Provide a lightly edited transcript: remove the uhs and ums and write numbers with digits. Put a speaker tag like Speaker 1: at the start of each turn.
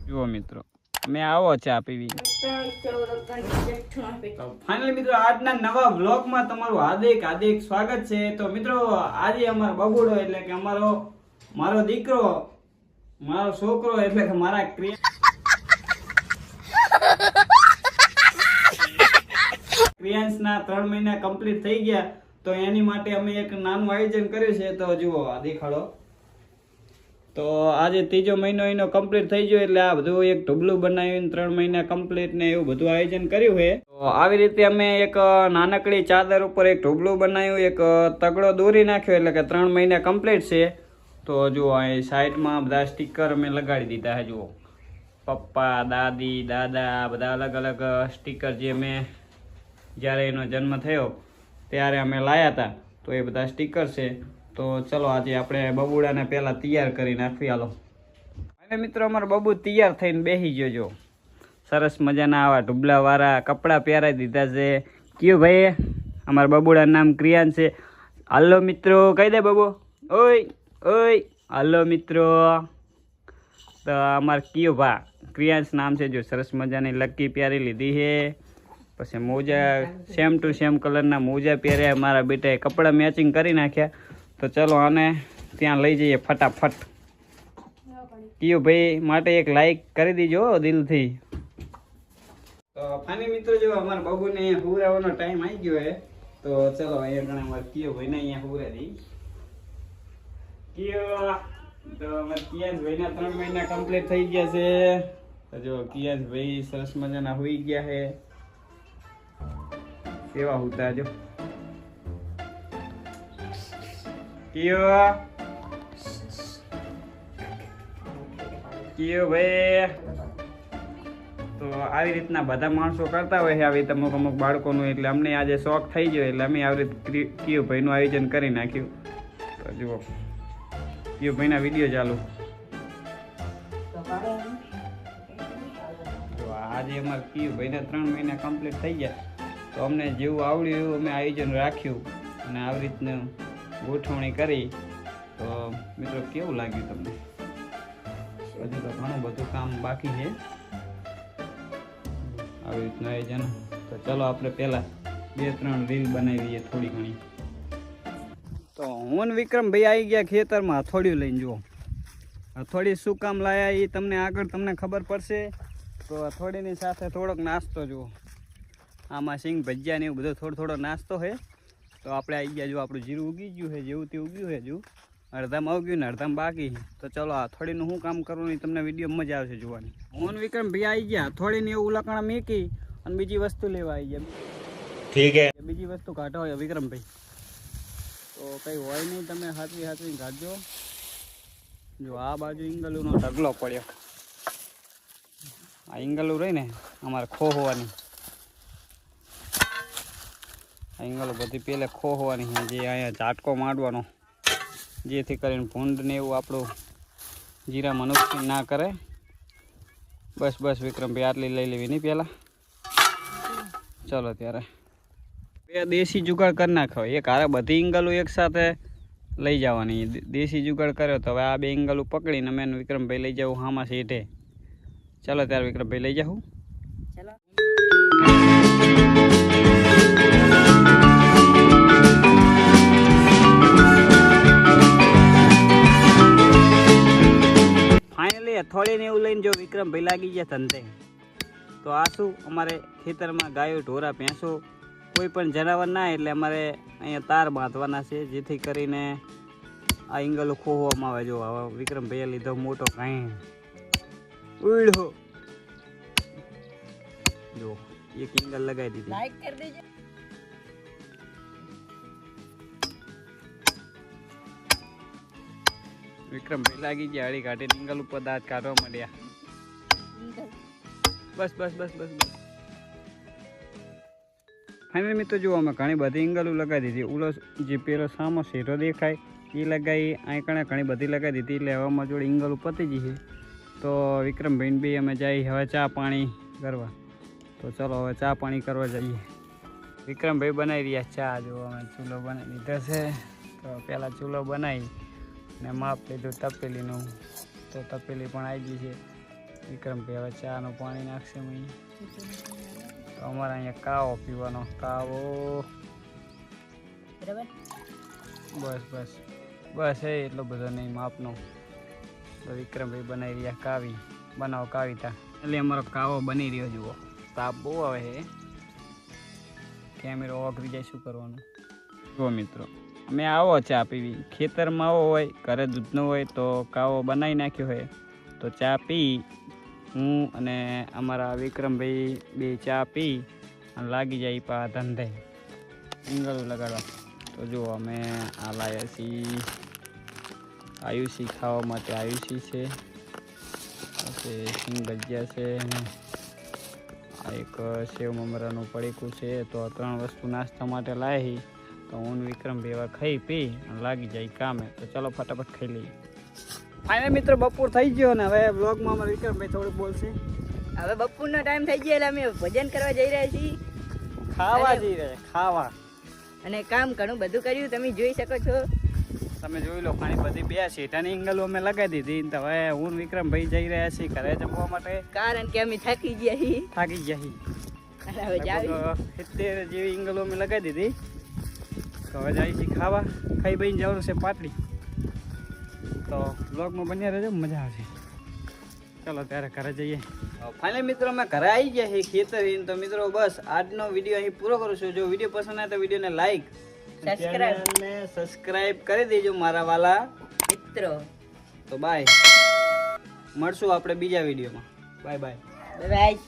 Speaker 1: જુઓ મિત્રો મેં આવો ચા પીવી. ફાઇનલી મિત્રો આજના નવા વ્લોગમાં તમારું હાર્દિક સ્વાગત છે. તો મિત્રો આજે અમારો બબુડો એટલે કે મારો દીકરો મારો છોકરો એટલે કે મારા ક્રિયાંશના 3 મહિના કમ્પ્લીટ થઈ ગયા. તો એની માટે અમે એક નાનું આયોજન કર્યું છે. તો જુઓ આ દેખાડો. તો આજે 3જો મહિનો એનો કમ્પ્લીટ થઈ ગયો એટલે આ બધું એક ઢોબલું બનાવ્યું 3 મહિના કમ્પ્લીટ ને એવું બધું આયોજન કર્યું છે. તો આવી રીતે અમે એક નાનકડી ચાદર ઉપર એક ઢોબલું બનાવ્યું, એક તગડો દોરી નાખ્યો એટલે કે 3 મહિના કમ્પ્લીટ છે. તો જુઓ અહીં સાઈડમાં બધા સ્ટીકર અમે લગાડી દીધા છે. જુઓ પપ્પા, દાદી, દાદા બધા અલગ અલગ સ્ટીકર જે મેં જ્યારે એનો જન્મ થયો ત્યારે અમે લાવ્યા હતા. તો એ બધા સ્ટીકર છે. તો ચલો આજે આપણે બબુડાને પહેલાં તૈયાર કરી નાખવી. હાલો અને મિત્રો અમારો બબુ તૈયાર થઈને બેસી ગયો. જો સરસ મજાના આવા ઢુબલાવાળા કપડાં પહેરાવી દીધા છે. કયું ભાઈ અમારા બબુડાનું નામ ક્રિયાન છે. હાલો મિત્રો કહી દે બબુ, ઓય ઓય હાલો મિત્રો. તો અમારે કયો ભા ક્રિયાંશ નામ છે. જો સરસ મજાની લક્કી પહેરી લીધી છે. પછી મોજા સેમ ટુ સેમ કલરના મોજા પહેર્યા. મારા બેટાએ કપડાં મેચિંગ કરી નાખ્યા. તો ચલો આને ત્યાં લઈ જઈએ ફટાફટ. કયો ભાઈ માટે એક લાઈક કરી દીજો દિલથી. તો ફાઇનલી મિત્રો જો અમારા બાબુને અહીંયા હુરાવાનો ટાઈમ આવી ગયો છે. તો ચલો અહીંયા ગણે અમારે કયો ભાઈને અહીંયા હુરા દી. કયો તો અમારે કિયાસ ભાઈના 3 મહિના કમ્પ્લીટ થઈ ગયા છે. તો જો કિયાસ ભાઈ સરસ મજાના હોઈ ગયા છે. કેવા હોતા જો કયો ભાઈ. તો આવી રીતના બધા માણસો કરતા હોય છે આવી રીતે અમુક બાળકોનું. એટલે અમને આજે શોખ થઈ ગયો એટલે અમે આવી રીતે કયો ભાઈનું આયોજન કરી નાખ્યું. તો જુઓ કયો ભાઈના વિડીયો ચાલુ. તો આજે અમારે કયો ભાઈના 3 મહિના કમ્પ્લીટ થઈ ગયા. તો અમને જેવું આવડ્યું એવું અમે આયોજન રાખ્યું અને આવી રીતનું ગોઠવણી કરી. તો મિત્રો કેવું લાગ્યું તમને? હજુ તો ઘણું બધું કામ બાકી છે આવી રીતનું આયોજન. તો ચલો આપણે પહેલાં 2-3 રીલ બનાવી દઈએ થોડી ઘણી. તો હું વિક્રમભાઈ આવી ગયા ખેતરમાં હથોડિયું લઈને. જુઓ હથોડી શું કામ લાયા એ તમને આગળ ખબર પડશે. તો હથોડીની સાથે થોડોક નાસ્તો જુઓ. આમાં સિંગ ભજીયા ને એવું બધો થોડો નાસ્તો છે. તો આપણે આવી ગયા. જો આપણું જીરું ઉગી ગયું છે, જેવું તે ઉગ્યું છે. જો અડધામાં ઉગ્યું ને અડધામાં બાકી. તો ચલો હથોડીનું શું કામ કરવું એ તમને વિડીયો મજા આવશે જોવાની. હું વિક્રમભાઈ આવી ગયા હથોડીને એવું લકણા મેકી અને બીજી વસ્તુ લેવા આવી ગયા. ઠીક હે બીજી વસ્તુ કાઢો હોય વિક્રમભાઈ. તો કંઈ હોય નહીં, તમે હાથવી કાઢજો. જો આ બાજુ ઈંગલુનો ઢગલો પડ્યો. આ ઈંગલું રહી ને અમારે ખો હોવાની. આ ઈંગલો બધી પહેલે ખો હોવાની છે. જે અહીંયા ઝાટકો માંડવાનો જેથી કરીને ભૂંડ ને એવું આપણું જીરામાં નુકસાન ના કરે. બસ વિક્રમભાઈ આટલી લઈ લેવી નહીં પહેલાં. ચલો ત્યારે 2 દેશી જુગાડ કરી નાખો. એક હારે બધી ઈંગલું એકસાથે લઈ જવાની. દેશી જુગાડ કર્યો તો હવે આ 2 ઈંગલું પકડીને મેં વિક્રમભાઈ લઈ જાઉં હામાં સીધે. ચાલો ત્યારે વિક્રમભાઈ લઈ જાઉં. ચલો ફાઇનલી હથોડીને એવું લઈને જો વિક્રમભાઈ લાગી ગયા ધંધે. તો આ શું અમારે ખેતરમાં ગાયો ઢોરા ભેંસો કોઈ પણ જનાવર ના એટલે અમારે અહીંયા તાર બાંધવાના છે જેથી કરીને આ ઈંગલો ખોવામાં આવે. જો હવે વિક્રમભાઈએ લીધો મોટો કાંઈ ઉડો. જો એક ઈંગલ લગાવી દીધી. લાઈક કરી દેજો. વિક્રમભાઈ લાગી ગયા હળી કાઢીને ઈંગલ ઉપર દાંત કાઢવા માંડ્યા. બસ ફાઇનલી મિત્રો જુઓ અમે ઘણી બધી ઈંગલો લગાવી દીધી. ઉલો જે પેલો સામો શેરો દેખાય એ લગાવી અહીં ઘણી બધી લગાવી દીધી. એટલે હવામાં જોડે ઈંગલો પતી જશે. તો વિક્રમભાઈને બી અમે જઈએ હવે ચા પાણી કરવા. તો ચલો હવે ચા પાણી કરવા જઈએ. વિક્રમભાઈ બનાવી રહ્યા ચા. જો અમે ચૂલો બનાવી લીધો છે. તો પહેલાં ચૂલો બનાવી ને માપ લીધું તપેલીનું. તો તપેલી પણ આવી ગઈ છે. વિક્રમભાઈ હવે ચાનું પાણી નાખશે અહીં. તો અમારે અહીંયા કાવો પીવાનો. કાવો
Speaker 2: બરાબર.
Speaker 1: બસ બસ બસ એ એટલો બધો નહીં માપનો. તો વિક્રમભાઈ બનાવી રહ્યા કાવી. બનાવો કાવીતા. એટલે અમારો કાવો બની રહ્યો જુઓ. તાપ બહુ આવે છે. કેમેરો ઓગળી જાય શું કરવાનું. જુઓ મિત્રો અમે આવો ચા પીવી. ખેતરમાં આવો હોય ઘરે દૂધનો હોય તો કાવો બનાવી નાખ્યો હોય તો ચા પી હું અને અમારા વિક્રમભાઈ બે ચા પી અને લાગી જાય પા ધંધે ઇંગળું લગાડવા. તો જુઓ અમે આ લાવ્યા છીએ આયુષી ખાવા માટે. આયુષી છે પછી સિંગ ભજીયા છે અને આ એક સેવ મમરાનું પડીકું છે. તો આ 3 વસ્તુ નાસ્તા માટે લાવી. તો હું વિક્રમભાઈ એવા ખાઈ પી અને લાગી જાય કામે. તો ચલો ફટાફટ ખાઈ લઈએ. ફાઇનલ મિત્રો બપોર થઈ ગયો ને હવે બ્લોગમાં અમારે વિક્રમભાઈ થોડુંક બોલશે.
Speaker 2: હવે બપોરનો ટાઈમ થઈ ગયો એટલે અમે ભજન કરવા જઈ રહ્યા છીએ.
Speaker 1: ખાવા જઈ રહ્યા ખાવા.
Speaker 2: અને કામ ઘણું બધું કર્યું તમે જોઈ શકો છો.
Speaker 1: તમે જોઈ લો ખાણી બધી 2 શેઠાની એંગલો અમે લગાવી દીધી. તો હવે હું વિક્રમભાઈ જઈ રહ્યા છીએ ઘરે જમવા માટે.
Speaker 2: કારણ કે અમે થાકી ગયા છીએ.
Speaker 1: થાકી ગયા છીએ.
Speaker 2: અને હવે જાવી
Speaker 1: 70 જેવી એંગલો અમે લગાવી દીધી. તો હવે જાય છે ખાવા. ખાઈ બહીને જવાનું છે પાટડી. તો બ્લોગમાં બન્યા રહેજો મજા આવશે. ચલો ત્યારે ઘરે જઈએ. ફાઇનલ મિત્રો અમે ઘરે આવી ગયા છીએ ખેતર. તો મિત્રો બસ આજનો વિડીયો અહીં પૂરો કરું છું. જો વિડીયો પસંદ આવે તો વિડીયોને લાઈક સબસ્ક્રાઇબ કરી દેજો મારા વાલા
Speaker 2: મિત્રો.
Speaker 1: તો બાય. મળશું આપણે બીજા વિડીયોમાં. Bye bye.
Speaker 2: Bye bye.